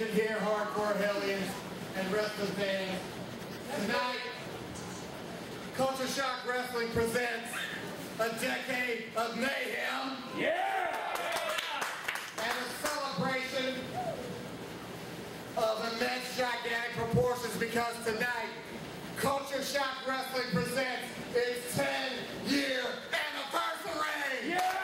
attention here, hardcore hellions and wrestling fans. Tonight, Culture Shock Wrestling presents a decade of mayhem. Yeah! And a celebration of immense gigantic proportions, because tonight, Culture Shock Wrestling presents its 10-year anniversary! Yeah!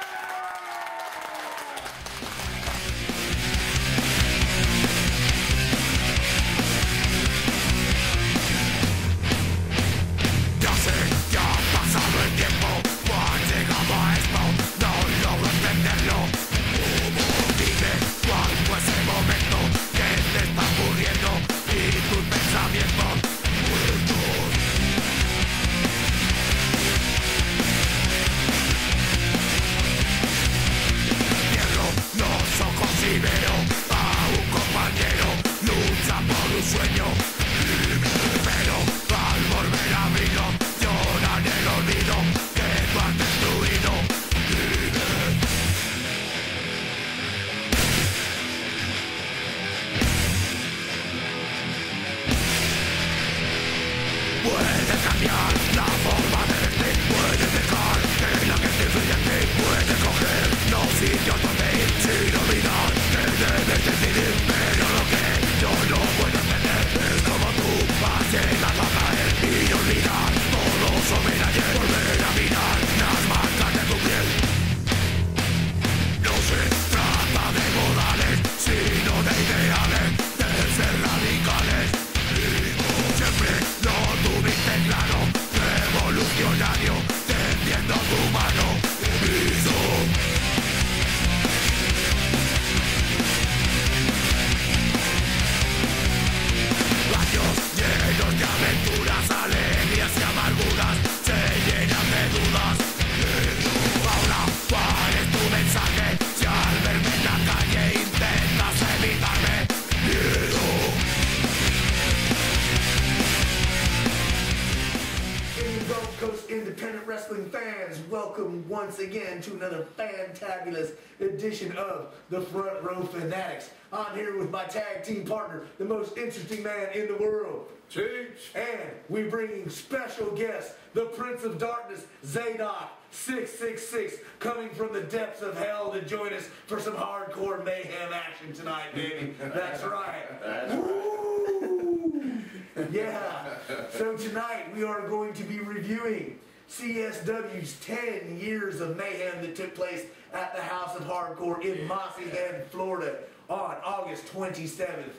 Once again to another fantabulous edition of the Front Row Fanatics. I'm here with my tag team partner, the most interesting man in the world, Cheech. And we're bringing special guest, the Prince of Darkness, Zadok 666, coming from the depths of hell to join us for some hardcore mayhem action tonight, baby. That's right. That's Woo! Yeah. So tonight we are going to be reviewing CSW's 10 years of mayhem that took place at the House of Hardcore in Mossy Head, Florida on August 27th,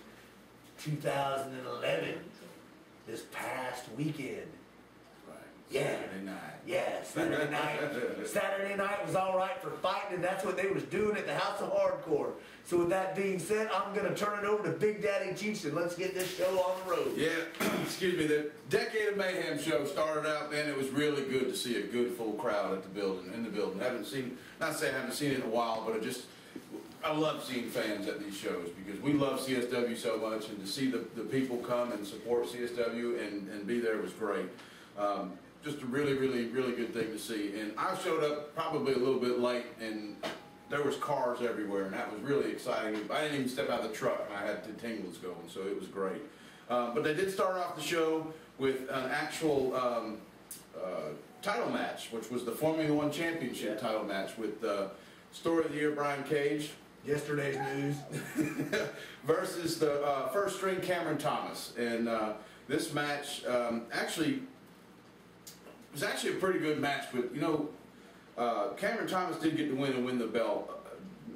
2011. This past weekend. Right. Yeah. Saturday night. Yeah, Saturday night. Saturday night was all right for fighting, and that's what they was doing at the House of Hardcore. So with that being said, I'm going to turn it over to Big Daddy Cheech, and let's get this show on the road. Yeah, excuse me, the Decade of Mayhem show started out, man. It was really good to see a good full crowd at the building, in the building. Not saying I haven't seen it in a while, but I love seeing fans at these shows because we love CSW so much, and to see the people come and support CSW and be there was great. Just a really, really, really good thing to see. And I showed up probably a little bit late, and there was cars everywhere, and that was really exciting. I didn't even step out of the truck, and I had the tingles going, so it was great. But they did start off the show with an actual title match, which was the Formula One Championship title match with Story of the Year Brian Cage. Yesterday's news. Versus the first string Cameron Thomas. And this match was actually a pretty good match, but you know, Cameron Thomas did get to win the belt,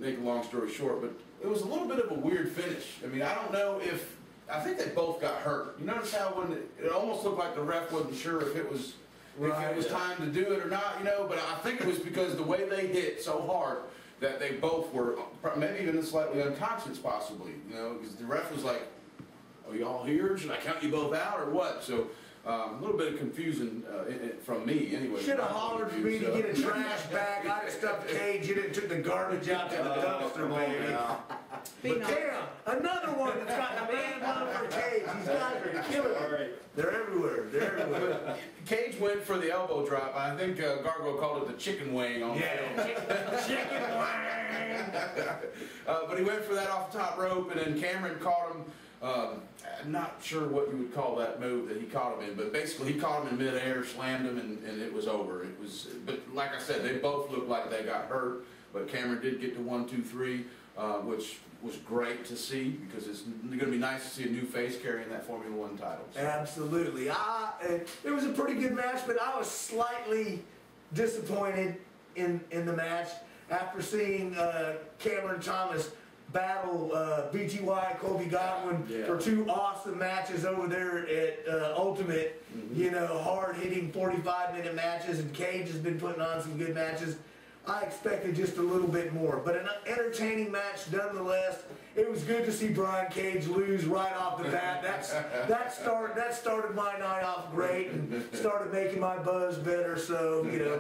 make a long story short, but it was a little bit of a weird finish. I mean, I don't know if, I think they both got hurt. You notice how when it almost looked like the ref wasn't sure if it was time to do it or not, you know, but I think it was because the way they hit so hard that they both were, maybe even slightly unconscious possibly, you know, because the ref was like, are you all here? Should I count you both out or what? So a little bit of confusion from me anyway. Should have hollered for me to get a trash bag. I'd have stuffed Cage in it and took the garbage out to the dumpster, baby. But damn, another one that's got the man one for Cage. These guys are killing it. They're everywhere. They're everywhere. Cage went for the elbow drop. I think Gargoyle called it the chicken wing on Yeah, chicken wing. but he went for that off the top rope, and then Cameron caught him. I'm not sure what you would call that move that he caught him in, but basically he caught him in midair, slammed him, and it was over. It was, but like I said, they both looked like they got hurt, but Cameron did get to 1, 2, 3, which was great to see, because it's going to be nice to see a new face carrying that Formula One title. So. Absolutely. It was a pretty good match, but I was slightly disappointed in the match after seeing Cameron Thomas battle BTY Kobe Godwin for 2 awesome matches over there at Ultimate. You know, hard-hitting 45-minute matches, and Cage has been putting on some good matches. I expected just a little bit more, but an entertaining match nonetheless. It was good to see Brian Cage lose right off the bat. That started my night off great and started making my buzz better. So, you know,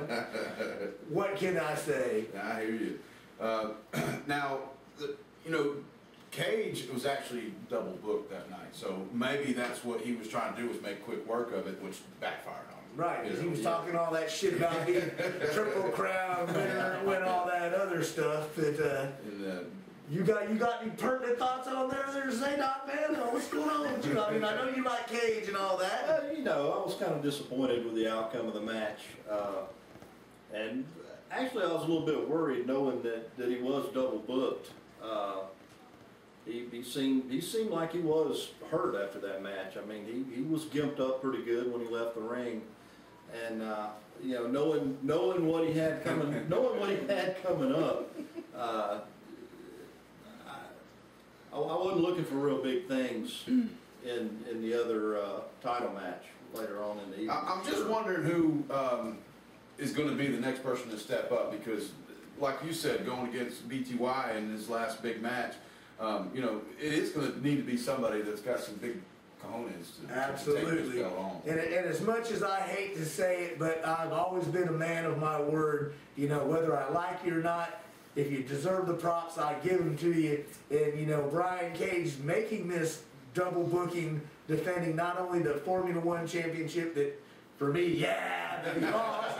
what can I say? I hear you. Now, you know, Cage was actually double booked that night, so maybe that's what he was trying to do, was make quick work of it, which backfired on him. Right, because he was talking all that shit about being Triple Crown winner and all that other stuff. That you got any pertinent thoughts on there, Zadok, man? What's going on with you? I mean, I know you like Cage and all that. You know, I was kind of disappointed with the outcome of the match, and actually I was a little bit worried knowing that he was double booked. He seemed like he was hurt after that match. I mean, he was gimped up pretty good when he left the ring, and you know, knowing what he had coming, up, I wasn't looking for real big things in the other title match later on in the evening. I'm just wondering who is going to be the next person to step up, because, like you said, going against BTY in his last big match. You know, it is going to need to be somebody that's got some big cojones to Absolutely. take this belt on. And as much as I hate to say it, but I've always been a man of my word. You know, whether I like you or not, if you deserve the props, I give them to you. And, you know, Brian Cage making this double booking, defending not only the Formula One championship that, for me, that he lost,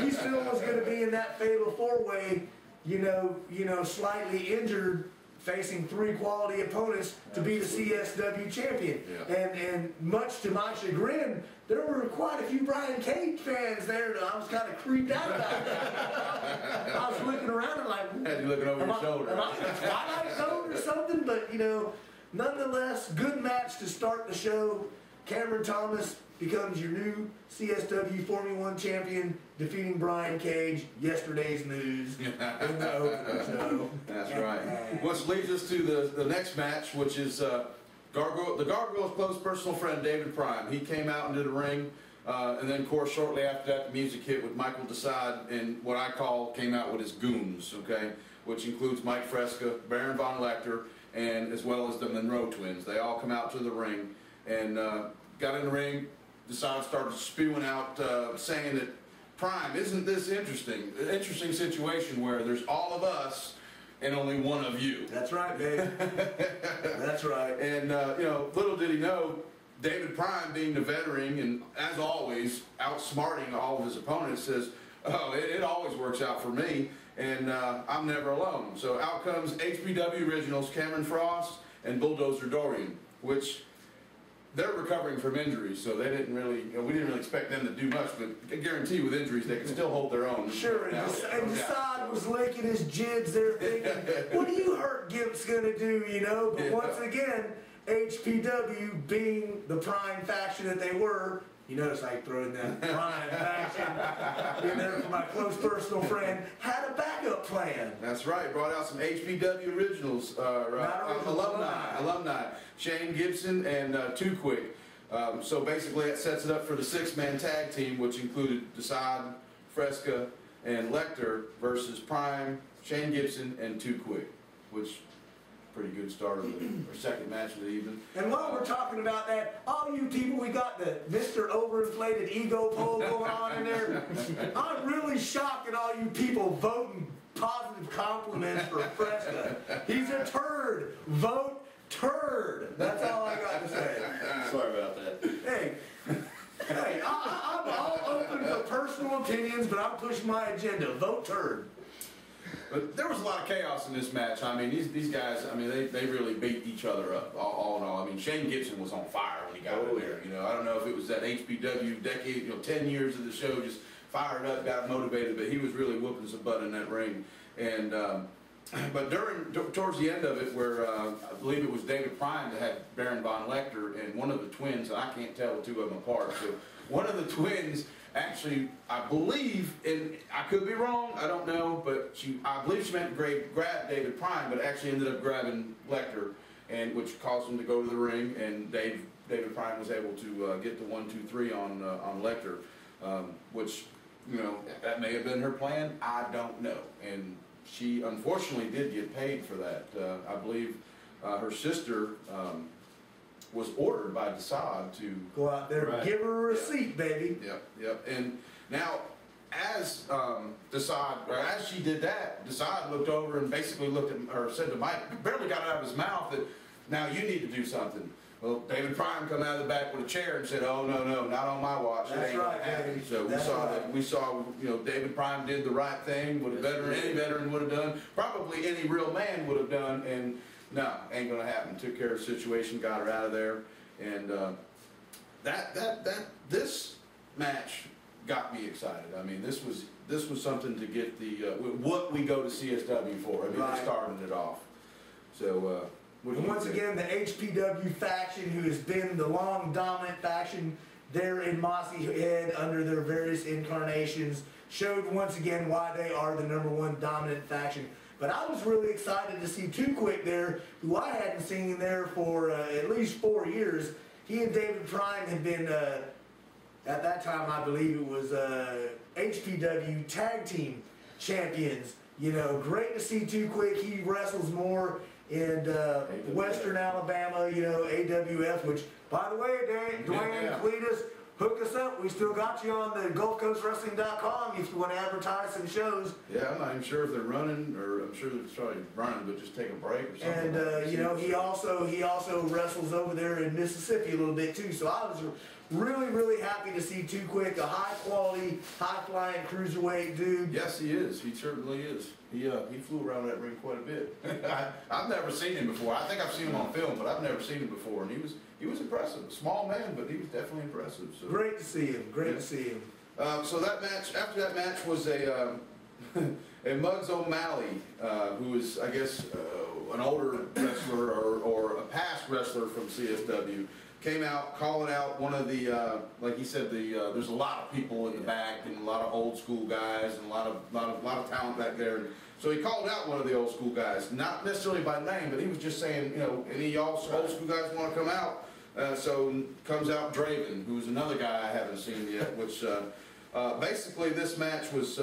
he still was going to be in that fatal 4-way, you know, slightly injured, facing 3 quality opponents to be the CSW champion. Yeah. And much to my chagrin, there were quite a few Brian Cage fans there that I was kind of creeped out about that. I was looking around and like, Had you looking over your shoulder. Am I in the Twilight Zone or something? But, you know, nonetheless, good match to start the show. Cameron Thomas becomes your new CSW Formula One champion, defeating Brian Cage. Yesterday's news in the opener show. That's right. Which leads us to the next match, which is Gargoyle. The Gargoyle's close personal friend, David Prime. He came out into the ring, and then, of course, shortly after that, the music hit with Michael Decide, and what I came out with his goons, okay, which includes Mike Fresca, Baron Von Lecter, and as well as the Monroe twins. They all come out to the ring and got in the ring. Decide started spewing out, saying that Prime, isn't this interesting? An interesting situation where there's all of us and only one of you. That's right, babe. That's right. And, you know, little did he know, David Prime, being the veteran and, as always, outsmarting all of his opponents, says, oh, it always works out for me, and I'm never alone. So out comes HPW Originals, Cameron Frost and Bulldozer Dorian, which they're recovering from injuries, so they didn't really, you know, we didn't really expect them to do much, but I guarantee you with injuries they can still hold their own. Sure, and Decide was licking his jibs there thinking, what do you hurt Gimp's gonna do, you know? But once again, HPW being the Prime faction that they were, you notice I throw in that Prime faction in there for my close personal friend, had a backup plan. That's right, brought out some HPW Originals, alumni. Shane Gibson and Too Quick. So basically that sets it up for the 6-man tag team, which included Decide, Fresca, and Lecter versus Prime, Shane Gibson, and Too Quick, which pretty good start of our second match of the evening. And while we're talking about that, all you people, we got the Mr. Overinflated ego poll going on in there. I'm really shocked at all you people voting positive compliments for Fresca. He's a turd. Vote turd. That's all I got to say. Sorry about that. Hey, I'm all personal opinions, but I'm pushing my agenda. Vote turd. But there was a lot of chaos in this match. I mean, these guys, I mean, they really beat each other up, all in all. I mean, Shane Gibson was on fire when he got in there. You know, I don't know if it was that HPW decade, 10 years of the show, just fired up, got motivated, but he was really whooping some butt in that ring. And but towards the end of it, where I believe it was David Prime that had Baron Von Lecter, and one of the twins, and I can't tell the two of them apart. So one of the twins actually, I believe, and I could be wrong, I don't know, but I believe she meant to grab David Prime, but actually ended up grabbing Lecter, and which caused him to go to the ring, and David Prime was able to get the 1, 2, 3 on Lecter, which, that may have been her plan, I don't know. And she unfortunately did get paid for that. I believe her sister was ordered by Desad to go out there and give her a receipt, baby. Yep. And now, as as she did that, Desad looked over and basically looked at her, said to Mike, barely got it out of his mouth, that now you need to do something. Well, David Prime come out of the back with a chair and said, "Oh no, not on my watch. It ain't gonna happen." So we saw David Prime did the right thing. What any veteran would have done, probably any real man would have done, and no, ain't gonna happen. Took care of the situation, got her out of there, and this match got me excited. I mean, this was something to get the what we go to CSW for. I mean, it started it off. So. And once again, the HPW faction, who has been the long dominant faction there in Mossy Head under their various incarnations, showed once again why they are the #1 dominant faction. But I was really excited to see Too Quick there, who I hadn't seen there for at least 4 years. He and David Prime had been, at that time I believe it was HPW tag team champions. Great to see Too Quick. He wrestles more in Western Alabama, AWF, which, by the way, Dwayne Cletus, hook us up. We still got you on the GulfCoastWrestling.com if you want to advertise some shows. Yeah, I'm not even sure if they're running, or I'm sure they're probably running, but just take a break or something. And he also wrestles over there in Mississippi a little bit too. So I was really happy to see Too Quick, a high quality, high flying cruiserweight dude. Yes, he is. He certainly is. He flew around that ring quite a bit. I've never seen him before. I think I've seen him on film, but I've never seen him before. And he was impressive. A small man, but he was definitely impressive. So. Great to see him. Great to see him. So that match, after that match, was a Muggs O'Malley, who is, I guess, an older wrestler or a past wrestler from CSW. Came out calling out one of the, like he said, there's a lot of people in the back and a lot of old school guys and a lot of talent back there. And so he called out one of the old school guys, not necessarily by name, but he was just saying, any of y'all old school guys want to come out? So comes out Draven, who's another guy I haven't seen yet. Which basically this match was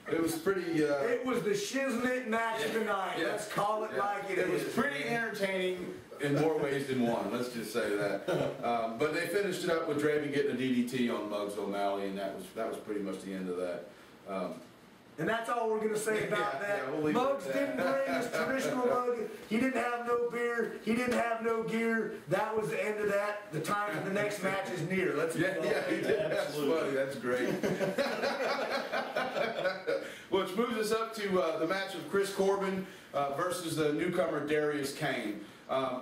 it was pretty. It was the shiznit match of the night. Let's call it like it is. It was pretty entertaining in more ways than one. Let's just say that. But they finished it up with Draven getting a DDT on Muggs O'Malley, and that was pretty much the end of that. And that's all we're going to say about that. We'll Muggs didn't bring his traditional mug. He didn't have no beer. He didn't have no gear. That was the end of that. The time for the next match is near. Let's he did. That's funny. That's great. Which moves us up to the match of Chris Corbin versus the newcomer Darius Kane.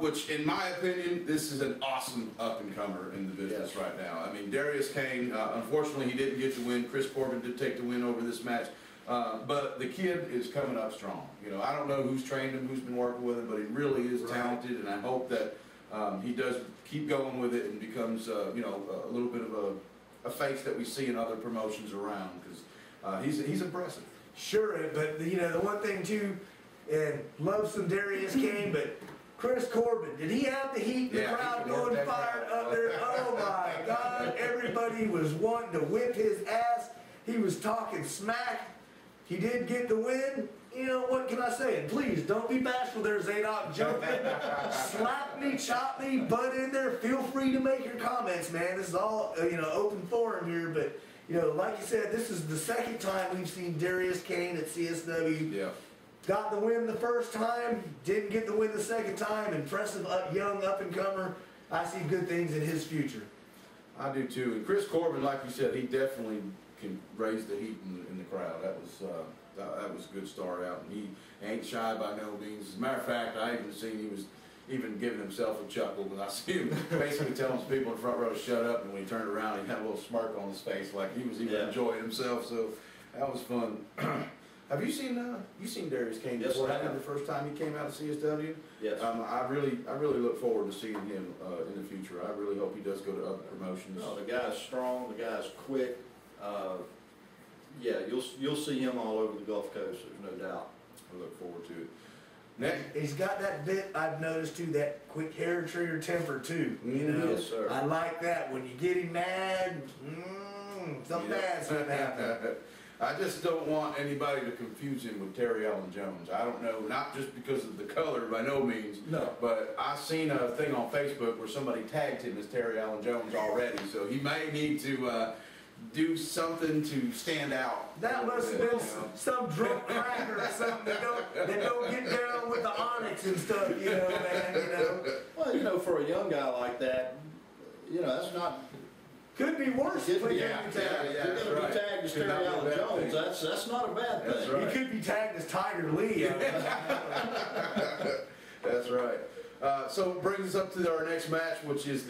Which, in my opinion, this is an awesome up-and-comer in the business right now. I mean, Darius Kane, unfortunately, he didn't get the win. Chris Corbin did take the win over this match. But the kid is coming up strong. I don't know who's trained him, who's been working with him, but he really is talented, and I hope that he does keep going with it and becomes, a little bit of a face that we see in other promotions around, because he's impressive. Sure, but the one thing too, and love some Darius Kane, but Chris Corbin, did he have the heat in the crowd going fired up there? Oh my God, everybody was wanting to whip his ass. He was talking smack. He did get the win. What can I say? And please, don't be bashful there, Zadok. Jump in, slap me, chop me, butt in there. Feel free to make your comments, man. This is all, open forum here. But, like you said, this is the second time we've seen Darius Kane at CSW. Yeah. Got the win the first time, didn't get the win the second time. Impressive young up-and-comer. I see good things in his future. I do too. And Chris Corbin, like you said, he definitely can raise the heat in the crowd. That was a good start out. And he ain't shy by no means. As a matter of fact, I even seen he was even giving himself a chuckle when I see him basically telling people in the front row to shut up, and when he turned around, he had a little smirk on his face like he was even enjoying himself. So that was fun. Have you seen Darius Kane? Yes, I have. The first time he came out of CSW. Yes. I really look forward to seeing him in the future. I really hope he does go to other promotions. No, the guy's strong. The guy's quick. Yeah, you'll see him all over the Gulf Coast. There's no doubt. I look forward to it. Next. He's got that bit I've noticed too, that quick hair trigger temper too. You know, Yes, sir. I like that. When you get him mad, something bad's gonna happen. I just don't want anybody to confuse him with Terry Allen Jones. I don't know, not just because of the color by no means. No. But I seen a thing on Facebook where somebody tagged him as Terry Allen Jones already, so he may need to do something to stand out. That must have been some drunk cracker or something that don't get down with the onyx and stuff, you know, man, you know. Well, you know, for a young guy like that, you know, that's not. Could be worse. Could be, yeah, if you're that's going to right. be tagged as Could not Terry be a Allen bad Jones, thing. that's not a bad thing. That's right. He could be tagged as Tiger Lee. That's right. So it brings us up to our next match, which is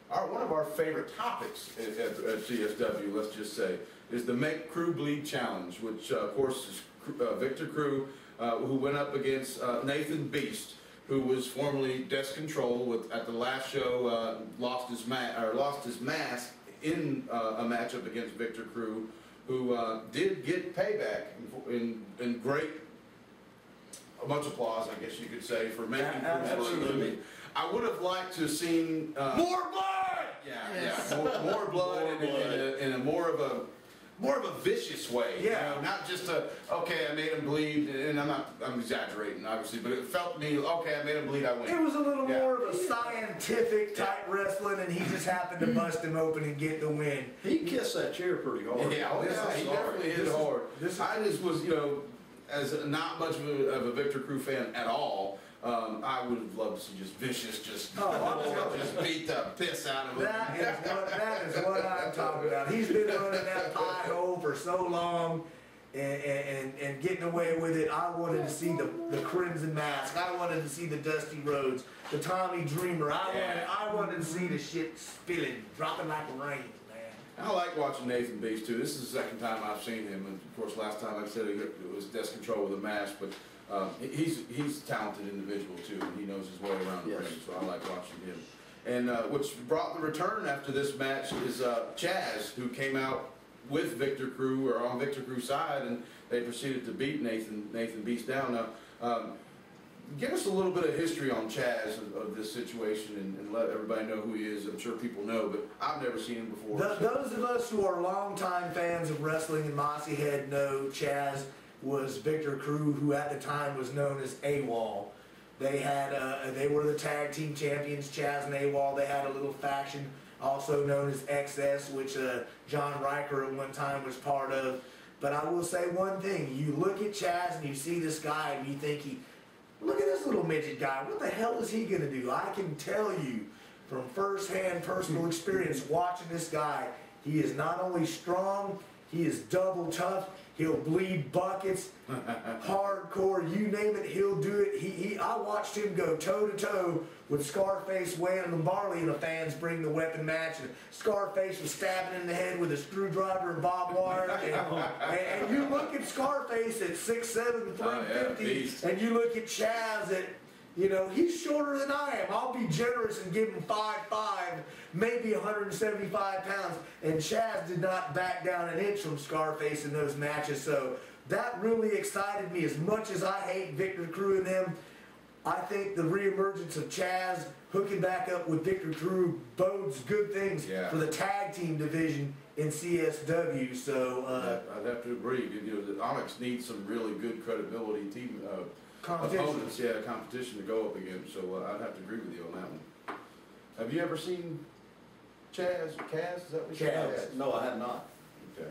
one of our favorite topics at CSW, let's just say, is the Make Crew Bleed Challenge, which of course is Victor Crew, who went up against Nathan Beast, who was formerly Death Control, at the last show lost his mask in a matchup against Victor Crew, who did get payback in great, much applause, I guess you could say, for making Crew Absolutely. Bleed. I would have liked to have seen More blood! more blood, in a more of a vicious way. Yeah. You know, not just okay, I made him bleed, and I'm exaggerating obviously, but it felt to me, okay, I made him bleed, I win. It was a little more of a scientific type wrestling, and he just happened to bust him open and get the win. He kissed that chair pretty hard. Yeah, he definitely hit hard. I just was, as not much of a Victor Crew fan at all, I would have loved to see just Vicious just beat the piss out of him. That is what I'm talking about. He's been running that pie hole for so long and getting away with it. I wanted to see the Crimson Mask. I wanted to see the Dusty Rhodes, the Tommy Dreamer. I wanted to see the shit spilling, dropping like rain. I like watching Nathan Beast too. This is the second time I've seen him, and of course last time I said it was Death Control with a mask, but he's a talented individual too, and he knows his way around the ring, so I like watching him. And which brought the return after this match is Chaz, who came out with Victor Crew, or on Victor Crew's side, and they proceeded to beat Nathan Beast down. Now, give us a little bit of history on Chaz of this situation, and let everybody know who he is. I'm sure people know, but I've never seen him before. Those of us who are longtime fans of wrestling in Mossy Head know Chaz was Victor Crew, who at the time was known as AWOL. They were the tag team champions, Chaz and AWOL. They had a little faction also known as XS, which John Riker at one time was part of. But I will say one thing: you look at Chaz and you see this guy, and you think look at this little midget guy. What the hell is he going to do? I can tell you from first-hand personal experience watching this guy, he is not only strong, he is double tough. He'll bleed buckets, hardcore, you name it, he'll do it. I watched him go toe-to-toe with Scarface, Wayne, and Barley in the fans bring the weapon match. And Scarface was stabbing in the head with a screwdriver and barbed wire. And you look at Scarface at 6'7", 350, and you look at Chaz at, he's shorter than I am. I'll be generous and give him 5'5", maybe 175 pounds. And Chaz did not back down an inch from Scarface in those matches. So that really excited me. As much as I hate Victor Crew and them, I think the reemergence of Chaz hooking back up with Victor Crew bodes good things for the tag team division in CSW. So I'd have to agree. The Onyx needs some really good credibility team competition. Opponents, competition to go up against. So I'd have to agree with you on that one. Have you ever seen Chaz or Kaz? Is that what you Chaz? No, I have not. Okay.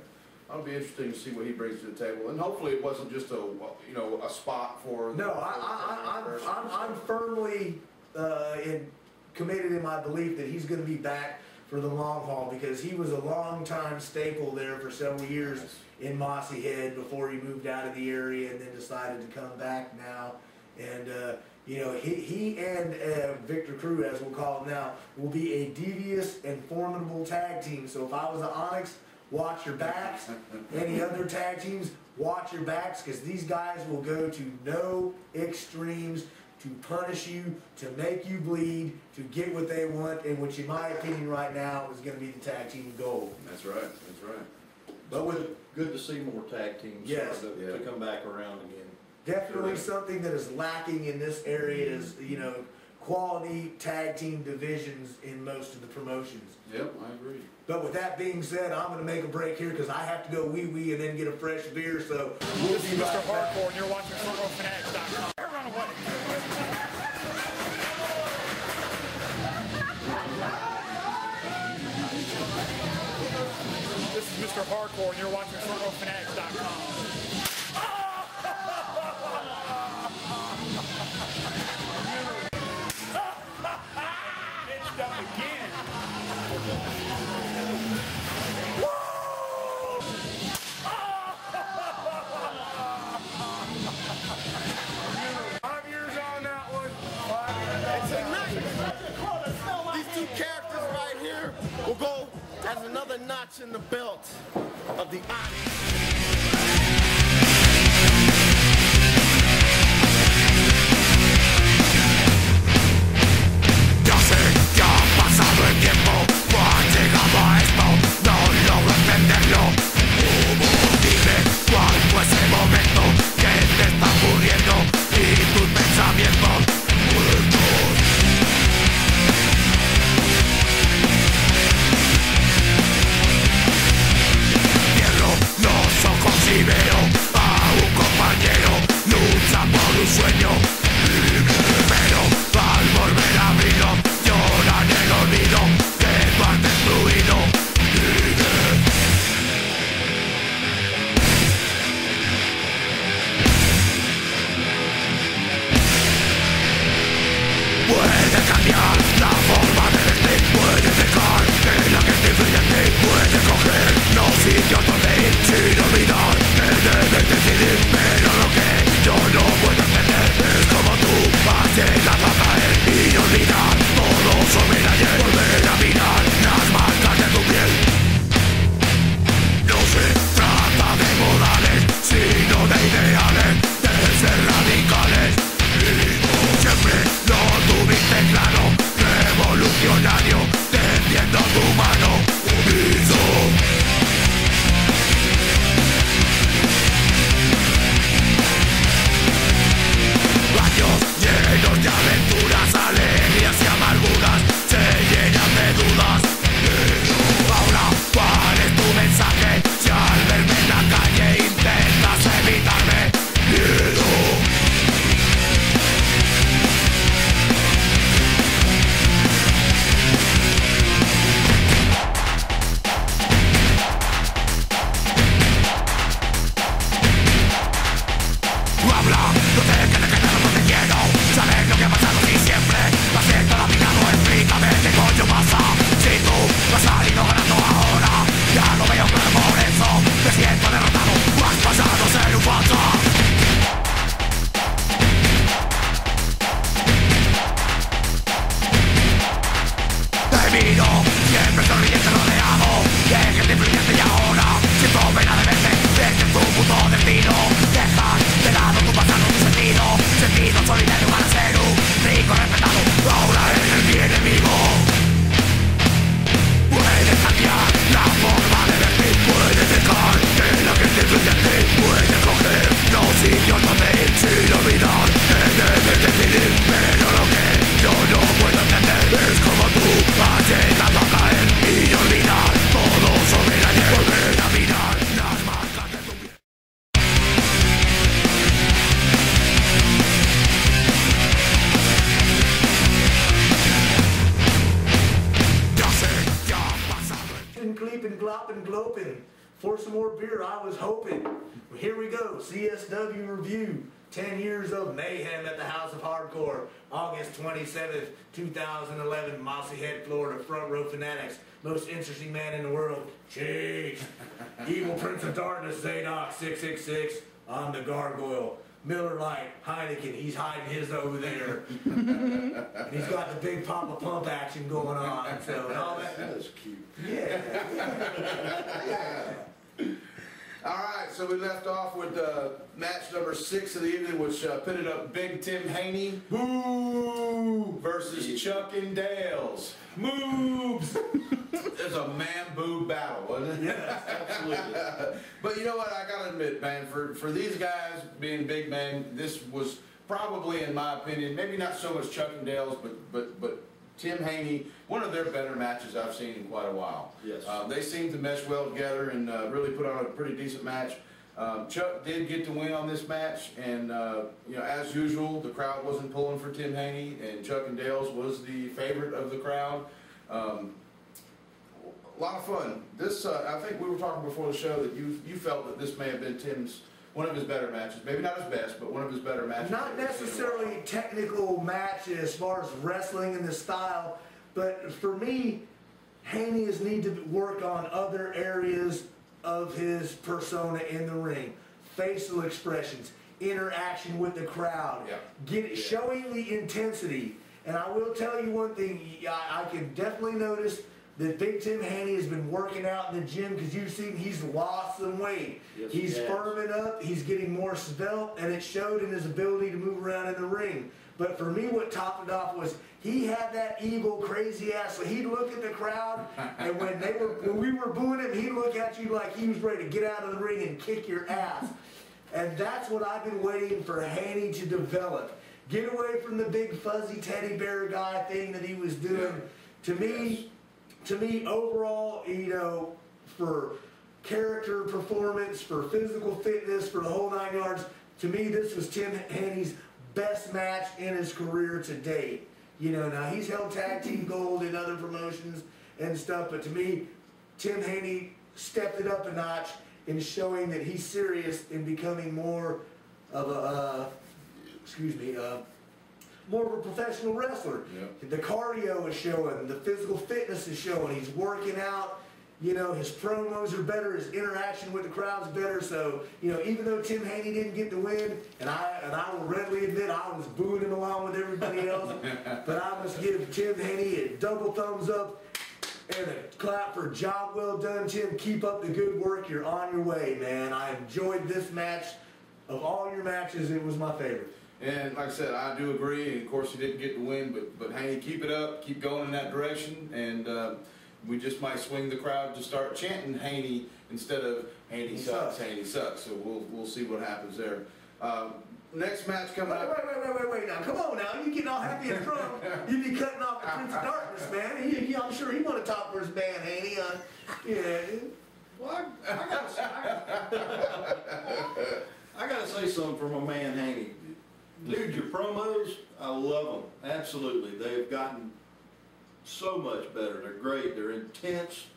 It'll be interesting to see what he brings to the table, and hopefully it wasn't just a spot for. No, I'm firmly committed in my belief that he's going to be back for the long haul, because he was a long-time staple there for several years in Mossy Head before he moved out of the area and then decided to come back now. And you know, he and Victor Crew, as we'll call him now, will be a devious and formidable tag team. So if I was the Onyx, watch your backs. Any other tag teams, watch your backs, because these guys will go to no extremes to punish you, to make you bleed, to get what they want, and which in my opinion right now is going to be the tag team goal. That's right, that's right. But good to see more tag teams to come back around again. Definitely something that is lacking in this area is, you know, quality tag team divisions in most of the promotions. Yep, I agree. But with that being said, I'm going to make a break here because I have to go wee-wee and then get a fresh beer, so we'll This is be Mr. right back. Hardcore, and you're watching Fanatics.com. Run away. This is Mr. Hardcore, and you're watching Fanatics.com. It's done again. These two characters right here will go as another notch in the belt of the Onyx. Ya sé que ha pasado el tiempo, ha llegado a esto, no logro entenderlo. Dime cuál fue ese momento que te está ocurriendo y tus pensamientos muertos. Cierro los ojos y veo a un compañero, lucha por un sueño, pero al volver a abrirlo llora en el olvido que tú has destruido. Puedes cambiar la forma de vestir, puedes dejar que la gente influya en ti, puedes coger los sitios donde ir sin olvidar que debes decidir, pero lo que yo no puedo entender es como tú has llegado a caer y olvidar todo sobre el ayer, volver a mirar las marcas de tu piel. No se trata de modales, sino de ideales, de ser radicales. Siempre lo tuviste claro, revolucionario, tendiendo tu mano unido. Años llenos de aventuras, alegrías y amarguras se llenan de dudas. Ahora, ¿cuál es tu mensaje? Si al verme en la calle intentas evitarme, miedo. Habla, no te quedes callado porque quiero saber lo que ha pasado y siempre lo has visto dominado. Explícame qué coño pasa. Si tú has salido ganando ahora, ya lo veo claro, por eso me siento derrotado. Has pasado a ser un falso. Te miro, siempre sonriente rodeado de gente influyente y ahora siento pena de verte desde tu puto destino. Dejar de lado tu pasado, tu sentido solidario para ser un rico respetado. Ahora eres mi enemigo. Puedes cambiar la forma de vestir, puedes dejar que la gente influya en ti, puedes coger los sitios donde ir sin olvidar que debes decidir, pero lo que yo no puedo entender es como tú has llegado a caer y olvidar todo sobre el ayer, volver a mirar las marcas de tu piel. Ya sé que ha pasado. Cleeping, glopping, gloping. For some more beer, I was hoping. Here we go, CSW review. 10 years of mayhem at the House of Hardcore, August 27th, 2011, Mossy Head, Florida, Front Row Fanatics, most interesting man in the world, Cheech, Evil Prince of Darkness, Zadok, 666, I'm the Gargoyle, Miller Lite, Heineken, he's hiding his over there, and he's got the big Papa Pump action going on, so and all that. That is cute. Yeah. All right, so we left off with match number 6 of the evening, which pitted up Big Tim Haney versus Chuck and Dale's Moobs. It was a man boob battle, wasn't it? Yes, absolutely. But you know what? I gotta admit, man, for these guys being big men, this was probably, in my opinion, maybe not so much Chuck and Dale's, but Tim Haney, one of their better matches I've seen in quite a while. Yes. They seemed to mesh well together and really put on a pretty decent match. Chuck did get the win on this match, and you know, as usual, the crowd wasn't pulling for Tim Haney, and Chuck and Dale's was the favorite of the crowd. A lot of fun. This, I think we were talking before the show that you felt that this may have been Tim's one of his better matches. Maybe not his best, but one of his better matches. Not necessarily technical match as far as wrestling and the style, but for me, Haney has need to work on other areas of his persona in the ring. Facial expressions, interaction with the crowd, showing the intensity. And I will tell you one thing, I can definitely notice that Big Tim Haney has been working out in the gym, because you've seen he's lost some weight. Yes, he's firming up, he's getting more svelte, and it showed in his ability to move around in the ring. But for me, what topped it off was he had that evil, crazy ass. So he'd look at the crowd, and when we were booing him, he'd look at you like he was ready to get out of the ring and kick your ass. And that's what I've been waiting for Haney to develop. Get away from the big fuzzy teddy bear guy thing that he was doing. To me, overall, you know, for character performance, for physical fitness, for the whole 9 yards, to me, this was Tim Haney's best match in his career to date. You know, now he's held tag team gold in other promotions and stuff, but to me, Tim Haney stepped it up a notch in showing that he's serious in becoming more of a, more of a professional wrestler. Yep. The cardio is showing, the physical fitness is showing, he's working out, you know, his promos are better, his interaction with the crowd's better, so, you know, even though Tim Haney didn't get the win, and I will readily admit I was booing him along with everybody else, but I must give Tim Haney a double thumbs up and a clap for job well done, Tim. Keep up the good work, you're on your way, man. I enjoyed this match. Of all your matches, it was my favorite. And like I said, I do agree, and of course he didn't get the win, but Haney, keep it up, keep going in that direction, and we just might swing the crowd to start chanting Haney instead of Haney sucks, Haney sucks. So we'll see what happens there. Next match coming up. Wait, now, come on now, you getting all happy and drunk, you be cutting off the Prince of Darkness, man. I'm sure he want to talk for his band, Haney. Yeah. Well, I gotta say something for my man Haney. Dude, your promos, I love them. Absolutely. They've gotten so much better. They're great. They're intense.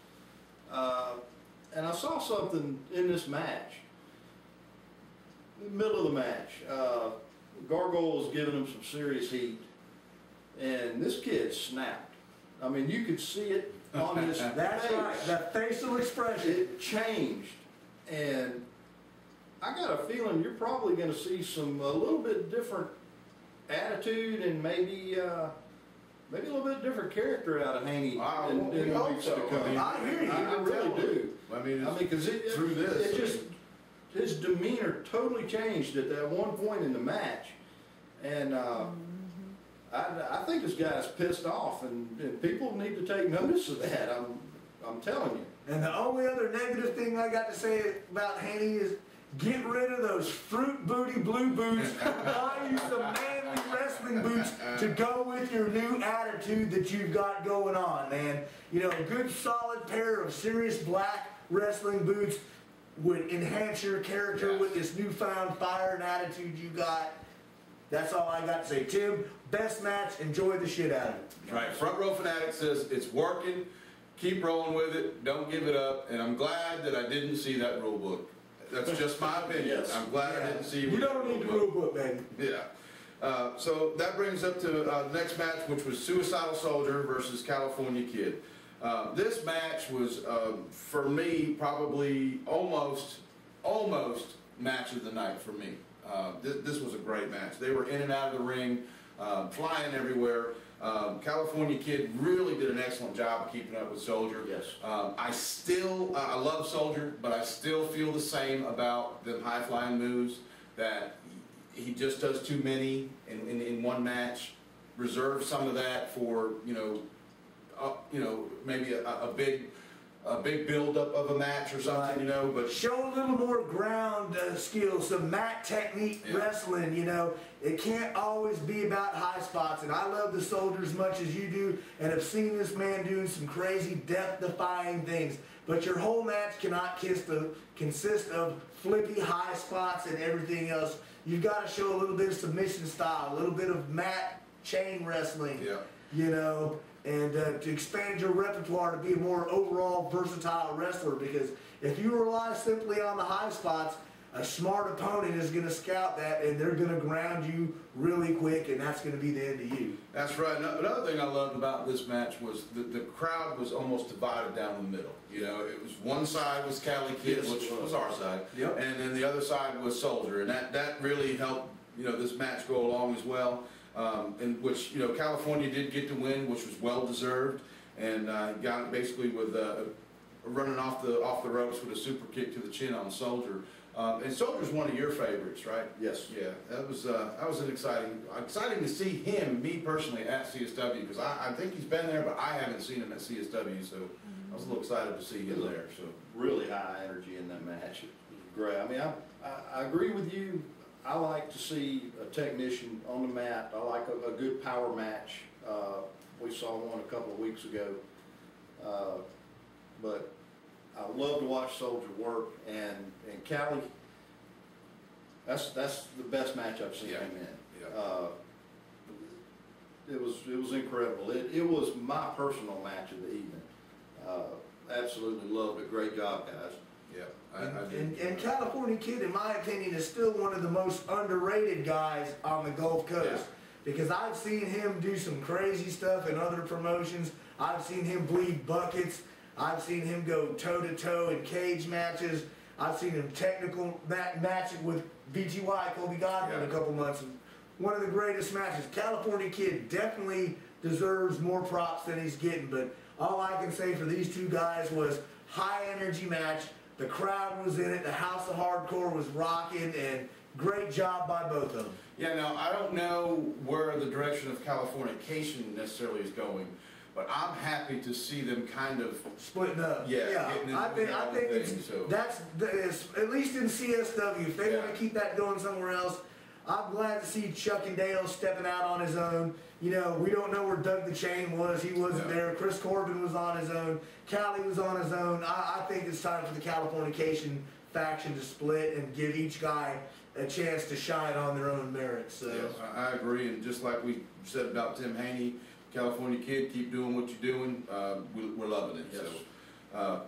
And I saw something in this match. In the middle of the match, Gargoyle was giving him some serious heat. And this kid snapped. I mean, you could see it on his face. That's right. That facial expression. It changed. And I got a feeling you're probably going to see a little bit different attitude and maybe a little bit different character out of Haney in the weeks to come. I hear you. I really do. I mean, because his demeanor totally changed at that one point in the match, and I think this guy's pissed off, and people need to take notice of that. I'm telling you. And the only other negative thing I got to say about Haney is, get rid of those fruit booty blue boots. Buy you some manly wrestling boots to go with your new attitude that you've got going on, man. You know, a good solid pair of serious black wrestling boots would enhance your character with this newfound fire and attitude you got. That's all I got to say. Tim, best match. Enjoy the shit out of it. Right. Front Row Fanatics says it's working. Keep rolling with it. Don't give it up. And I'm glad that I didn't see that rule book. That's just my opinion. Yes. I'm glad I didn't see You don't need the rule book, baby. Yeah. So that brings up to the next match, which was Suicidal Soldier versus California Kid. This match was, for me, probably almost match of the night for me. This was a great match. They were in and out of the ring, flying everywhere. California Kid really did an excellent job of keeping up with Soldier. Yes. I love Soldier, but I still feel the same about the high-flying moves, that he just does too many in one match. Reserve some of that for, maybe a big build-up of a match or something, but show a little more ground skills, some mat technique wrestling, It can't always be about high spots, and I love the Soldier as much as you do, and have seen this man doing some crazy, death-defying things. But your whole match cannot consist of flippy high spots and everything else. You've got to show a little bit of submission style, a little bit of mat chain wrestling, and to expand your repertoire to be a more overall versatile wrestler, because if you rely simply on the high spots, a smart opponent is going to scout that, and they're going to ground you really quick, and that's going to be the end of you. That's right. Another thing I loved about this match was the crowd was almost divided down the middle. It was one side was Cali Kid, which was our side, and then the other side was Soldier, and that really helped this match go along as well. In which California did get the win, which was well deserved, and got it basically with running off the ropes with a super kick to the chin on Soldier. And Soldier's one of your favorites, right? Yes. Yeah, that was an exciting to see him, me personally, at CSW, because I think he's been there, but I haven't seen him at CSW, so I was a little excited to see him there. So really high energy in that match. It was great. I mean, I agree with you. I like to see a technician on the mat. I like a good power match. We saw one a couple of weeks ago. But I love to watch Soldier work, and Cali, that's the best match I've seen him in. Yeah. It was incredible. It was my personal match of the evening. Absolutely loved it. Great job, guys. Yeah, and California Kid, in my opinion, is still one of the most underrated guys on the Gulf Coast. Because I've seen him do some crazy stuff in other promotions. I've seen him bleed buckets. I've seen him go toe-to-toe in cage matches. I've seen him technical match with BTY, Kobe Godwin, a couple months. One of the greatest matches. California Kid definitely deserves more props than he's getting, but all I can say for these two guys was high energy match. The crowd was in it. The House of Hardcore was rocking, and great job by both of them. Yeah, now, I don't know where the direction of Californication necessarily is going, but I'm happy to see them kind of splitting up. I think that's at least in CSW. If they want to keep that going somewhere else, I'm glad to see Chuck and Dale stepping out on his own. We don't know where Doug the Chain was. He wasn't there. Chris Corbin was on his own. Cali was on his own. I think it's time for the Californication faction to split and give each guy a chance to shine on their own merits. So. Yes, I agree. And just like we said about Tim Haney, California Kid, keep doing what you're doing. We're loving it. Yes. So,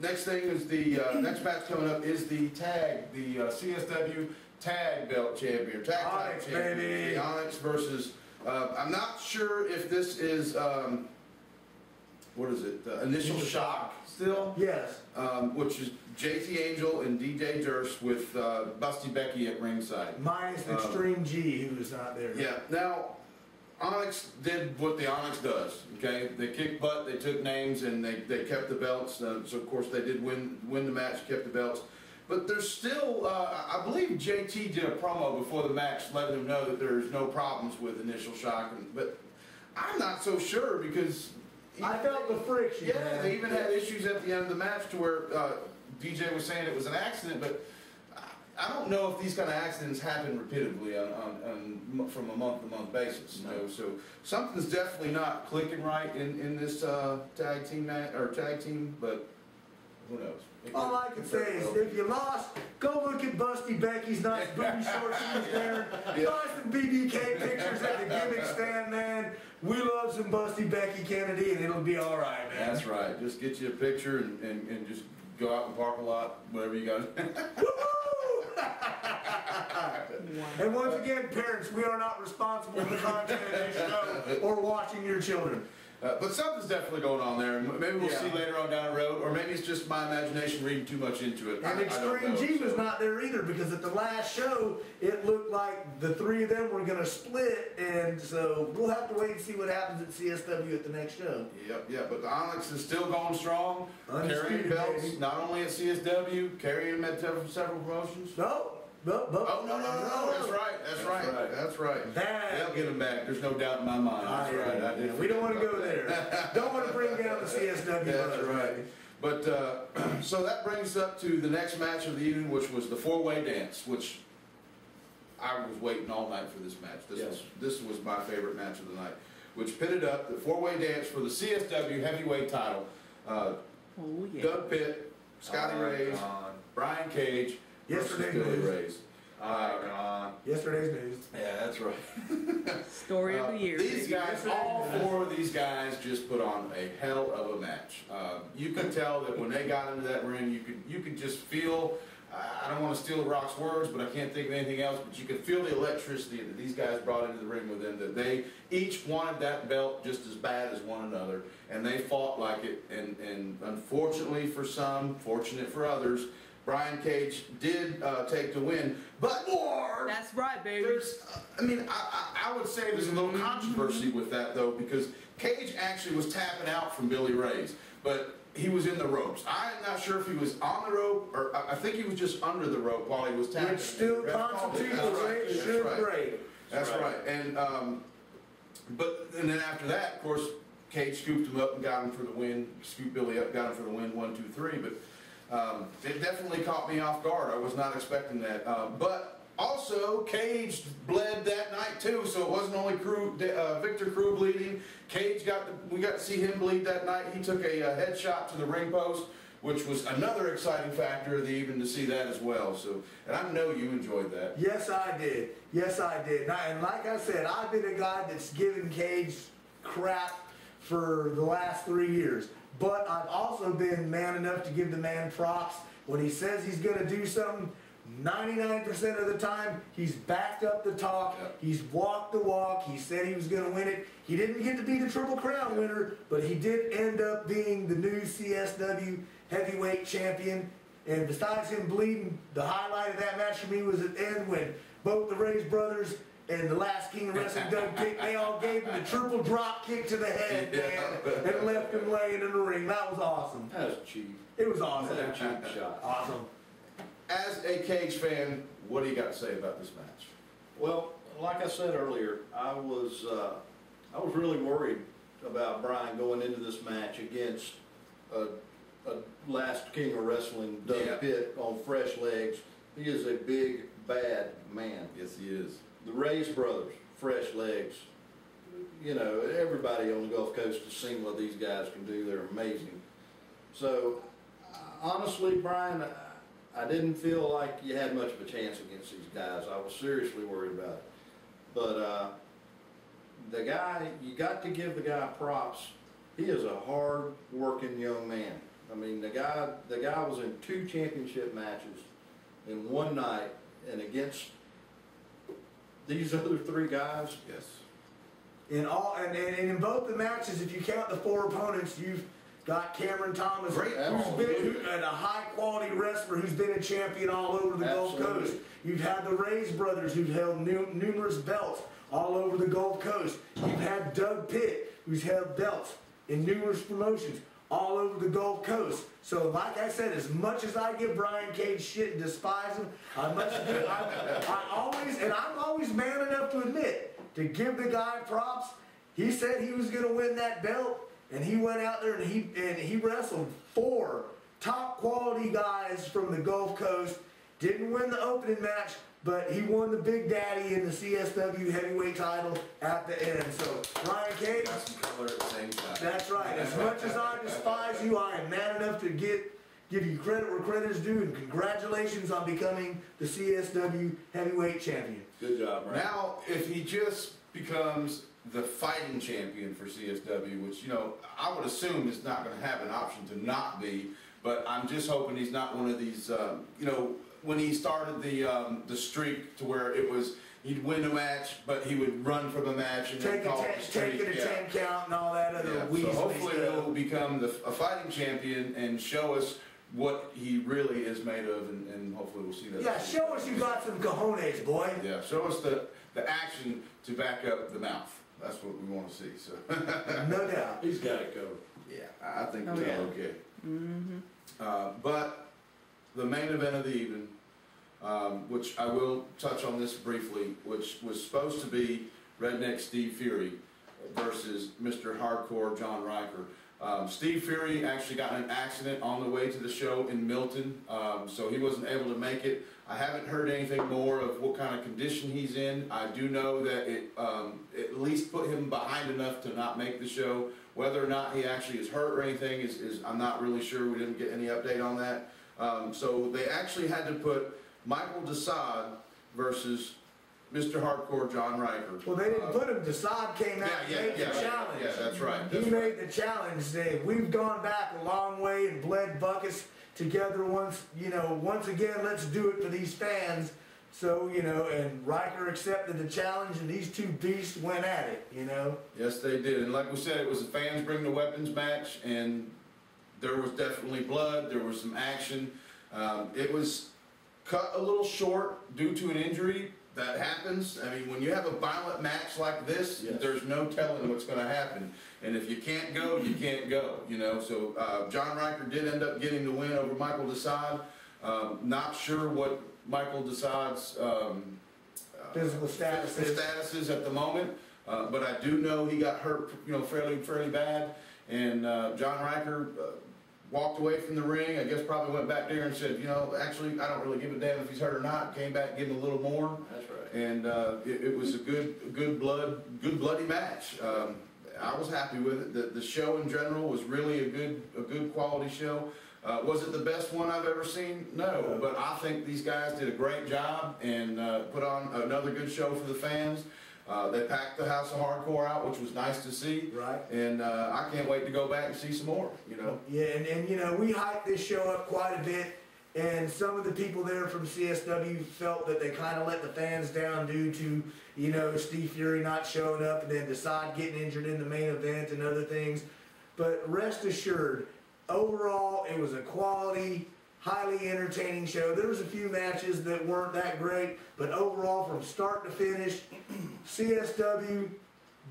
next thing is the next match coming up is the tag, the CSW Tag Belt Champion, Onyx, champion, baby. the Onyx versus. I'm not sure if this is what is it? Initial Shock still? Yes. Which is JT Angel and DJ Durst with Busty Becky at ringside. Minus Extreme G, who was not there. Yeah. Now, Onyx did what the Onyx does. Okay, they kicked butt, they took names, and they kept the belts. So of course they did win the match, kept the belts. But there's still, I believe JT did a promo before the match letting them know that there's no problems with Initial Shock. But I'm not so sure because... I felt the friction. Yeah, they even had issues at the end of the match to where DJ was saying it was an accident, but I don't know if these kind of accidents happen repeatedly on from a month-to-month basis. So something's definitely not clicking right in this tag team, but who knows? All I can say is, if you lost, go look at Busty Becky's nice booty shorts she was wearing. Buy some BBK pictures at the gimmick stand, man. We love some Busty Becky Kennedy, and it'll be all right, man. That's right. Just get you a picture and just go out in the parking lot, whatever you got. And once again, parents, we are not responsible for the content of this show or watching your children. But something's definitely going on there. Maybe we'll see later on down the road, or maybe it's just my imagination reading too much into it. And Extreme G was not there either, because at the last show, it looked like the three of them were going to split, and so we'll have to wait and see what happens at CSW at the next show. Yep. But the Onyx is still going strong, Undisputed, carrying belts, baby. not only at CSW, carrying them at several promotions. No. Oh, no, that's right. They'll get them back. There's no doubt in my mind. That's right. We don't want to go there. Don't want to bring down the CSW. That's right. But, so that brings us up to the next match of the evening, which was the four-way dance, which I was waiting all night for this match. This was my favorite match of the night, which pitted up the four-way dance for the CSW heavyweight title. Doug Pitt, Scotty Reyes, Brian Cage, Yesterday's Billy news. Reyes. Yesterday's news. Yeah, that's right. Story of the year. These guys, all four of these guys just put on a hell of a match. You could tell that when they got into that ring, you could just feel, I don't want to steal Rock's words, but I can't think of anything else, but you could feel the electricity that these guys brought into the ring with them, that they each wanted that belt just as bad as one another, and they fought like it, and unfortunately for some, fortunate for others, Brian Cage did take the win, but more. That's right, baby. I would say there's a little controversy with that, though, because Cage actually was tapping out from Billy Reyes, but he was in the ropes. I'm not sure if he was on the rope, or I think he was just under the rope while he was tapping. Which still constitutes a break. That's right. And then after that, of course, Cage scooped him up and got him for the win. Scooped Billy up, got him for the win, 1, 2, 3. But it definitely caught me off guard. I was not expecting that. But also, Cage bled that night too, so it wasn't only Victor Crew bleeding. Cage we got to see him bleed that night. He took a headshot to the ring post, which was another exciting factor of the evening to see that as well. So, and I know you enjoyed that. Yes, I did. And like I said, I've been a guy that's given Cage crap for the last 3 years. But I've also been man enough to give the man props. When he says he's going to do something, 99% of the time, he's backed up the talk. Yep. He's walked the walk. He said he was going to win it. He didn't get to be the Triple Crown winner, but he did end up being the new CSW heavyweight champion. And besides him bleeding, the highlight of that match for me was at the end when both the Reyes brothers and the last King of Wrestling, Doug Pitt, they all gave him the triple drop kick to the head, man, and left him laying in the ring. That was awesome. That was cheap. It was awesome. That was a cheap shot. Awesome. As a Cage fan, what do you got to say about this match? Well, like I said earlier, I was really worried about Brian going into this match against a last King of Wrestling, Doug Pitt, on fresh legs. He is a big, bad man. Yes, he is. The Reyes brothers, fresh legs. You know, everybody on the Gulf Coast has seen what these guys can do. They're amazing. So, honestly, Brian, I didn't feel like you had much of a chance against these guys. I was seriously worried about it. But the guy, you got to give the guy props. He is a hard-working young man. I mean, the guy was in 2 championship matches in one night, and against these other 3 guys. Yes. And in both the matches, if you count the 4 opponents, you've got Cameron Thomas, who's been a high-quality wrestler who's been a champion all over the Gulf Coast. You've had the Reyes brothers, who've held numerous belts all over the Gulf Coast. You've had Doug Pitt, who's held belts in numerous promotions all over the Gulf Coast. So, like I said, as much as I give Brian Cage shit and despise him, I'm always man enough to admit, to give the guy props. He said he was going to win that belt, and he went out there and he wrestled 4 top quality guys from the Gulf Coast. Didn't win the opening match, but he won the Big Daddy in the CSW heavyweight title at the end. So, Brian Cage, that's right. As much as I despise you, I am man enough to give you credit where credit is due, and congratulations on becoming the CSW heavyweight champion. Good job, Brian. Now, if he just becomes the fighting champion for CSW, which, you know, I would assume is not going to have an option to not be, but I'm just hoping he's not one of these, you know, when he started the streak to where it was, he'd win a match, but he would run from a match and then call it a streak. Take it a 10 count and all that other So hopefully he'll become a fighting champion and show us what he really is made of, and hopefully we'll see that. Yeah, show us you got some cojones, boy. Yeah, show us the action to back up the mouth. That's what we want to see. So no doubt. He's got it covered. yeah, I think we're okay. But the main event of the evening, which I will touch on this briefly, which was supposed to be Redneck Steve Fury versus Mr. Hardcore John Riker. Steve Fury actually got in an accident on the way to the show in Milton, so he wasn't able to make it. I haven't heard anything more of what kind of condition he's in. I do know that it at least put him behind enough to not make the show. Whether or not he actually is hurt or anything is I'm not really sure. We didn't get any update on that. So they actually had to put Michael Desad versus Mr. Hardcore John Riker. Well, they didn't put him. Desad came out and made the challenge. Yeah, that's right. He made the challenge. We've gone back a long way and bled buckets together once, you know, once again, let's do it for these fans. So, you know, and Riker accepted the challenge and these two beasts went at it, you know. Yes, they did. And like we said, it was a fans bring the weapons match, and there was definitely blood. There was some action. It was cut a little short due to an injury. That happens. I mean, when you have a violent match like this, there's no telling what's going to happen. And if you can't go, you can't go, you know. So John Riker did end up getting the win over Michael Desad. Not sure what Michael Desad's physical status is at the moment, but I do know he got hurt, you know, fairly bad. And John Riker walked away from the ring. I guess probably went back there and said, you know, actually, I don't really give a damn if he's hurt or not. Came back, gave him a little more. That's right. And it was a good bloody match. I was happy with it. The show in general was really a good quality show. Was it the best one I've ever seen? No, but I think these guys did a great job and put on another good show for the fans. They packed the House of Hardcore out, which was nice to see. Right. And I can't wait to go back and see some more, you know. Yeah, and you know, we hyped this show up quite a bit, and some of the people there from CSW felt that they kind of let the fans down due to, you know, Steve Fury not showing up and then Desad getting injured in the main event and other things. But rest assured, overall, it was a quality, highly entertaining show. There was a few matches that weren't that great, but overall, from start to finish, CSW,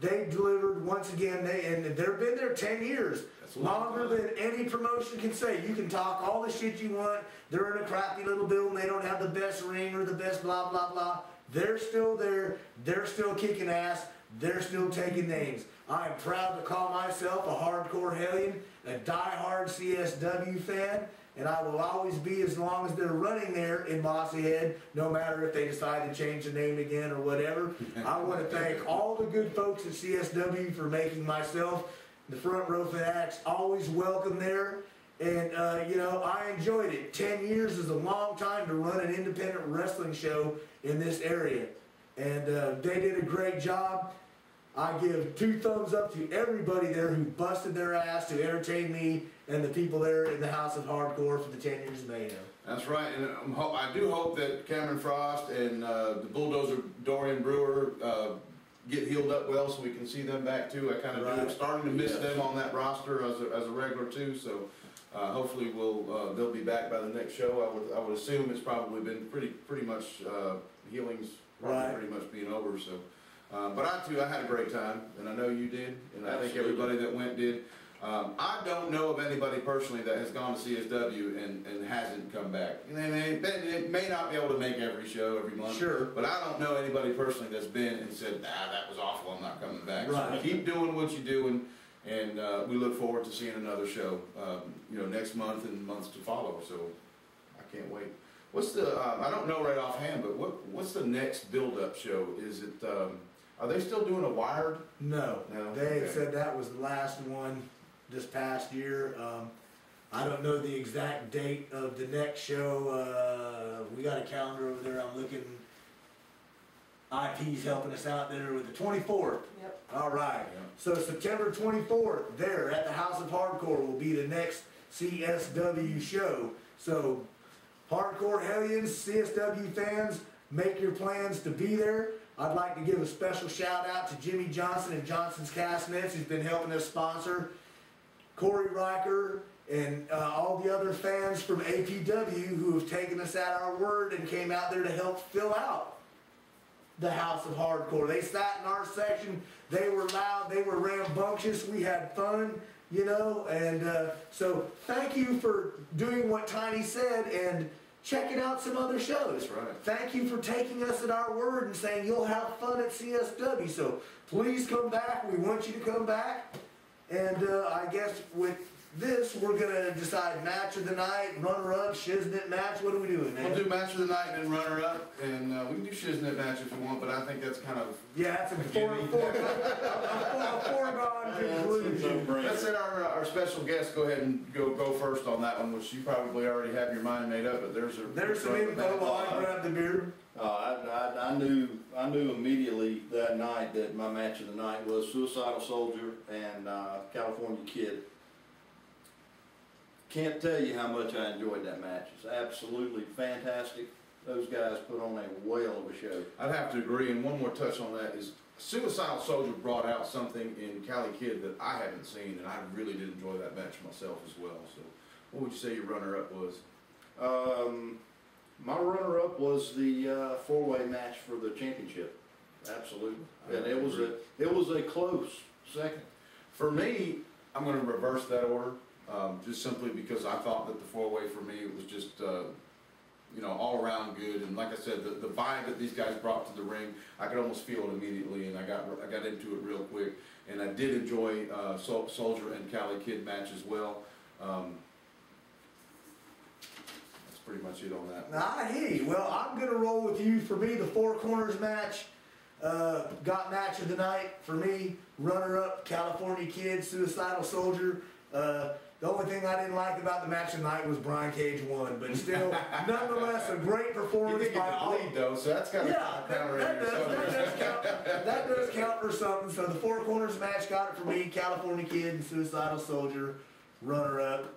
they delivered once again. And they've been there 10 years, longer than any promotion can say. You can talk all the shit you want. They're in a crappy little building. They don't have the best ring or the best blah blah blah. They're still there. They're still kicking ass. They're still taking names. I am proud to call myself a hardcore hellion, a die-hard CSW fan, and I will always be as long as they're running there in Mossy Head, no matter if they decide to change the name again or whatever. I want to thank all the good folks at CSW for making myself, the front row fanatics, always welcome there. And, you know, I enjoyed it. 10 years is a long time to run an independent wrestling show in this area. And they did a great job. I give 2 thumbs up to everybody there who busted their ass to entertain me and the people there in the House of Hardcore for the 10 years of Mayhem. That's right, and I do hope that Cameron Frost and the Bulldozer Dorian Brewer get healed up well so we can see them back too. I kind of starting to miss them on that roster as a regular too, so hopefully they'll be back by the next show. I would assume it's probably been pretty much healing's probably pretty much being over. So, but I had a great time, and I know you did, and I think everybody that went did. I don't know of anybody personally that has gone to CSW and hasn't come back. They may not be able to make every show every month, but I don't know anybody personally that's been and said, nah, that was awful, I'm not coming back. So keep doing what you're doing, and we look forward to seeing another show, you know, next month and months to follow. So I can't wait. What's the? I don't know right offhand, but what's the next build-up show? Is it? Are they still doing a Wired? No, they said that was the last one this past year. I don't know the exact date of the next show. We got a calendar over there. I'm looking. IP's helping us out there with the 24th. Yep. All right. Yeah. So September 24th, there at the House of Hardcore will be the next CSW show. So, Hardcore Hellions, CSW fans, make your plans to be there. I'd like to give a special shout out to Jimmy Johnson and Johnson's Castnets, who's been helping us sponsor, Corey Riker, and all the other fans from APW who have taken us at our word and came out there to help fill out the House of Hardcore. They sat in our section, they were loud, they were rambunctious, we had fun, you know, and so thank you for doing what Tiny said and checking out some other shows. That's right. Thank you for taking us at our word and saying you'll have fun at CSW. So please come back. We want you to come back. And I guess with this, we're going to decide match of the night, runner-up, shiznit match. What are we doing, man? We'll do match of the night and then runner-up, and we can do shiznit match if you want, but I think that's kind of... Yeah, it's a foregone conclusion. Let's let our special guest go ahead and go first on that one, which you probably already have your mind made up, but there's some info while I grab the beer. I knew immediately that night that my match of the night was Suicidal Soldier and California Kid. Can't tell you how much I enjoyed that match. It's absolutely fantastic. Those guys put on a whale of a show. I'd have to agree, and one more touch on that is Suicidal Soldier brought out something in Cali Kid that I haven't seen, and I really did enjoy that match myself as well. So what would you say your runner-up was? My runner-up was the four-way match for the championship. Absolutely. And it was a close second. For me, I'm going to reverse that order, just simply because I thought that the four-way for me, it was just, you know, all around good. And like I said, the vibe that these guys brought to the ring, I could almost feel it immediately, and I got into it real quick. And I did enjoy Soldier and Cali Kid match as well. That's pretty much it on that. I hear you. Well, I'm going to roll with you. For me, the Four Corners match got match of the night. For me, runner-up, California Kid, Suicidal Soldier. The only thing I didn't like about the match tonight was Brian Cage won, but still, nonetheless, a great performance You did get the lead though, so that's kind of that does count for something. So the Four Corners match got it for me, California Kid and Suicidal Soldier, runner-up.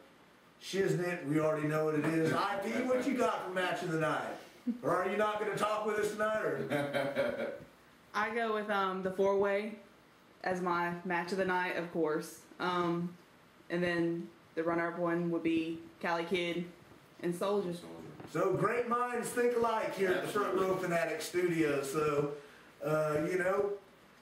Shiznit, we already know what it is. IP, what you got for match of the night? Or are you not going to talk with us tonight? Or? I go with the four-way as my match of the night, of course. And then the runner-up one would be Cali Kid and Soldier. So great minds think alike here at the Front Row Fanatics studio. So, you know,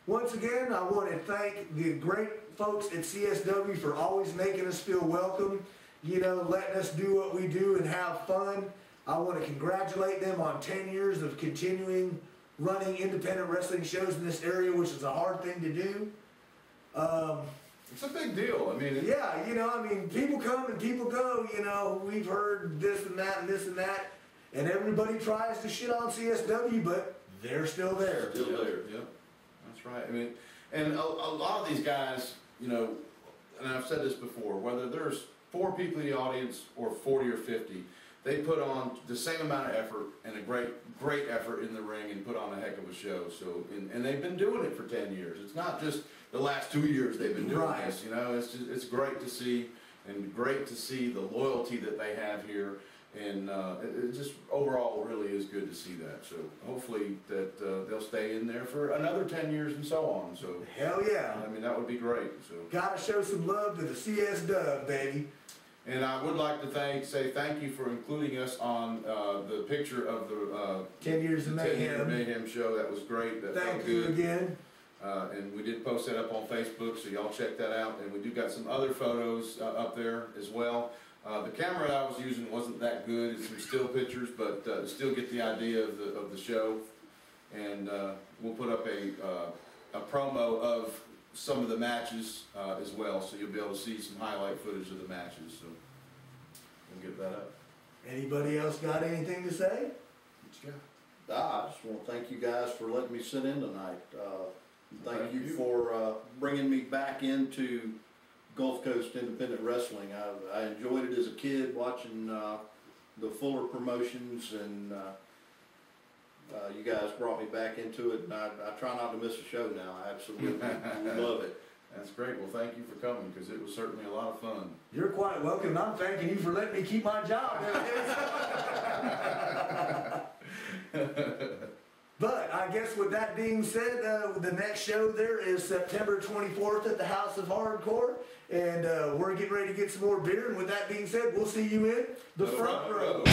once again, I want to thank the great folks at CSW for always making us feel welcome, you know, letting us do what we do and have fun. I want to congratulate them on 10 years of continuing running independent wrestling shows in this area, which is a hard thing to do. It's a big deal. I mean, yeah, you know, I mean, people come and people go, you know, we've heard this and that and this and that, and everybody tries to shit on CSW, but they're still there. Still there, yep. That's right. I mean, and a lot of these guys, you know, and I've said this before, whether there's 4 people in the audience or 40 or 50, they put on the same amount of effort and a great effort in the ring and put on a heck of a show. So, and they've been doing it for 10 years. It's not just the last 2 years they've been doing this, you know. It's great to see, and great to see the loyalty that they have here, and it just overall really is good to see that. So hopefully that they'll stay in there for another 10 years and so on. So hell yeah, I mean, that would be great. So gotta show some love to the CSW, baby. And I would like to say thank you for including us on the picture of the 10 Years of Mayhem. Mayhem show. That was great. That Thank you again. And we did post that up on Facebook, so y'all check that out. And we do got some other photos up there as well. The camera that I was using wasn't that good. It's some still pictures, but still get the idea of the show. And we'll put up a promo of some of the matches as well, so you'll be able to see some highlight footage of the matches. So we'll get that up. Anybody else got anything to say? I just want to thank you guys for letting me sit in tonight. Thank you for bringing me back into Gulf Coast independent wrestling. I enjoyed it as a kid, watching the Fuller promotions, and you guys brought me back into it, and I try not to miss a show now. I absolutely love it. That's great. Well, thank you for coming because it was certainly a lot of fun. You're quite welcome. And I'm thanking you for letting me keep my job. But I guess with that being said, the next show there is September 24th at the House of Hardcore. And we're getting ready to get some more beer. And with that being said, we'll see you in the front row.